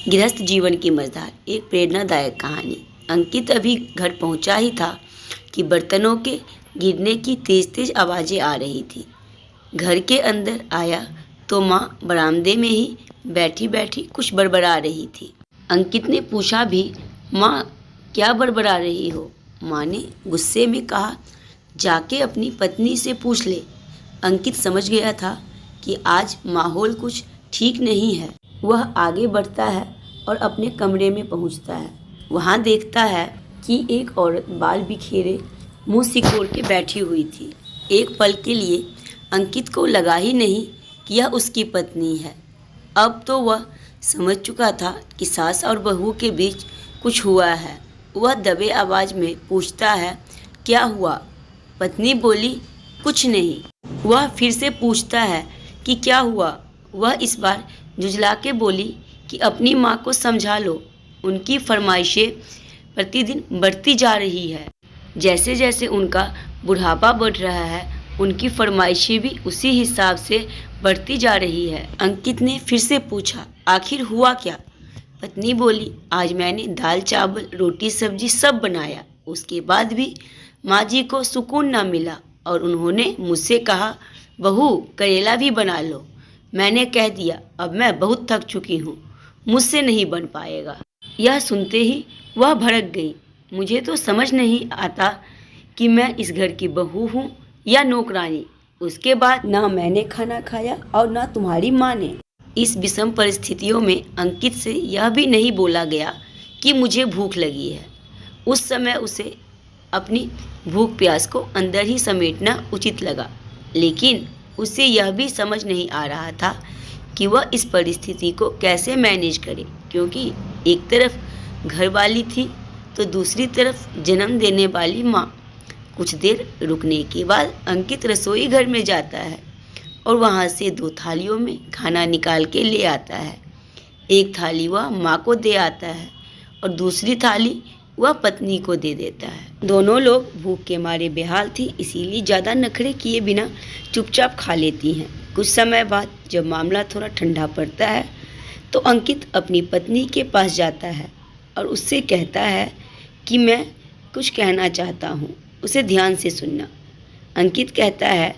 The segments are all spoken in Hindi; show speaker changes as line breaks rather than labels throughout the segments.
गृहस्थ जीवन की मजेदार एक प्रेरणादायक कहानी। अंकित अभी घर पहुंचा ही था कि बर्तनों के गिरने की तेज तेज आवाज़ें आ रही थी। घर के अंदर आया तो माँ बरामदे में ही बैठी बैठी कुछ बड़बड़ा रही थी। अंकित ने पूछा भी, माँ क्या बड़बड़ा रही हो? माँ ने गुस्से में कहा, जाके अपनी पत्नी से पूछ ले। अंकित समझ गया था कि आज माहौल कुछ ठीक नहीं है। वह आगे बढ़ता है और अपने कमरे में पहुंचता है। वहां देखता है कि एक औरत बाल बिखेरे मुंह सिकोड़ के बैठी हुई थी। एक पल के लिए अंकित को लगा ही नहीं कि यह उसकी पत्नी है। अब तो वह समझ चुका था कि सास और बहू के बीच कुछ हुआ है। वह दबे आवाज़ में पूछता है, क्या हुआ? पत्नी बोली, कुछ नहीं। वह फिर से पूछता है कि क्या हुआ? वह इस बार झुँझला के बोली कि अपनी माँ को समझा लो, उनकी फरमाइशें प्रतिदिन बढ़ती जा रही है। जैसे जैसे उनका बुढ़ापा बढ़ रहा है, उनकी फरमाइशें भी उसी हिसाब से बढ़ती जा रही है। अंकित ने फिर से पूछा, आखिर हुआ क्या? पत्नी बोली, आज मैंने दाल चावल रोटी सब्जी सब बनाया, उसके बाद भी माँ जी को सुकून ना मिला और उन्होंने मुझसे कहा, बहू करेला भी बना लो। मैंने कह दिया, अब मैं बहुत थक चुकी हूँ, मुझसे नहीं बन पाएगा। यह सुनते ही वह भड़क गई। मुझे तो समझ नहीं आता कि मैं इस घर की बहू हूँ या नौकरानी। उसके बाद ना मैंने खाना खाया और ना तुम्हारी माँ ने। इस विषम परिस्थितियों में अंकित से यह भी नहीं बोला गया कि मुझे भूख लगी है। उस समय उसे अपनी भूख प्यास को अंदर ही समेटना उचित लगा, लेकिन उसे यह भी समझ नहीं आ रहा था कि वह इस परिस्थिति को कैसे मैनेज करे, क्योंकि एक तरफ घरवाली थी तो दूसरी तरफ जन्म देने वाली माँ। कुछ देर रुकने के बाद अंकित रसोई घर में जाता है और वहाँ से 2 थालियों में खाना निकाल के ले आता है। एक थाली वह माँ को दे आता है और दूसरी थाली वह पत्नी को दे देता है। दोनों लोग भूख के मारे बेहाल थी, इसीलिए ज़्यादा नखरे किए बिना चुपचाप खा लेती हैं। कुछ समय बाद जब मामला थोड़ा ठंडा पड़ता है तो अंकित अपनी पत्नी के पास जाता है और उससे कहता है कि मैं कुछ कहना चाहता हूँ, उसे ध्यान से सुनना। अंकित कहता है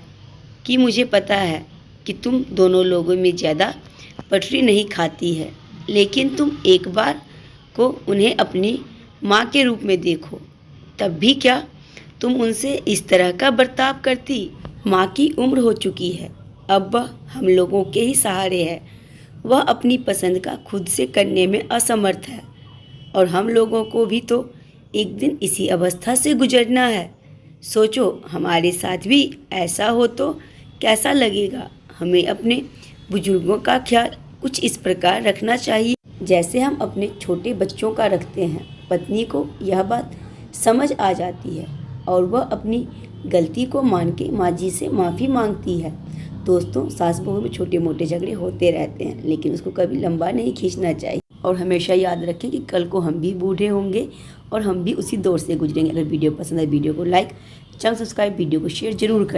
कि मुझे पता है कि तुम दोनों लोगों में ज़्यादा पटरी नहीं खाती है, लेकिन तुम एक बार को उन्हें अपनी माँ के रूप में देखो, तब भी क्या तुम उनसे इस तरह का बर्ताव करती? माँ की उम्र हो चुकी है, अब वह हम लोगों के ही सहारे है। वह अपनी पसंद का खुद से करने में असमर्थ है और हम लोगों को भी तो एक दिन इसी अवस्था से गुजरना है। सोचो हमारे साथ भी ऐसा हो तो कैसा लगेगा। हमें अपने बुजुर्गों का ख्याल कुछ इस प्रकार रखना चाहिए जैसे हम अपने छोटे बच्चों का रखते हैं। पत्नी को यह बात समझ आ जाती है और वह अपनी गलती को मान के माँ जी से माफ़ी मांगती है। दोस्तों, सास बहू में छोटे मोटे झगड़े होते रहते हैं, लेकिन उसको कभी लंबा नहीं खींचना चाहिए। और हमेशा याद रखें कि कल को हम भी बूढ़े होंगे और हम भी उसी दौर से गुजरेंगे। अगर वीडियो पसंद है, वीडियो को लाइक, चैनल सब्सक्राइब, वीडियो को शेयर जरूर करें।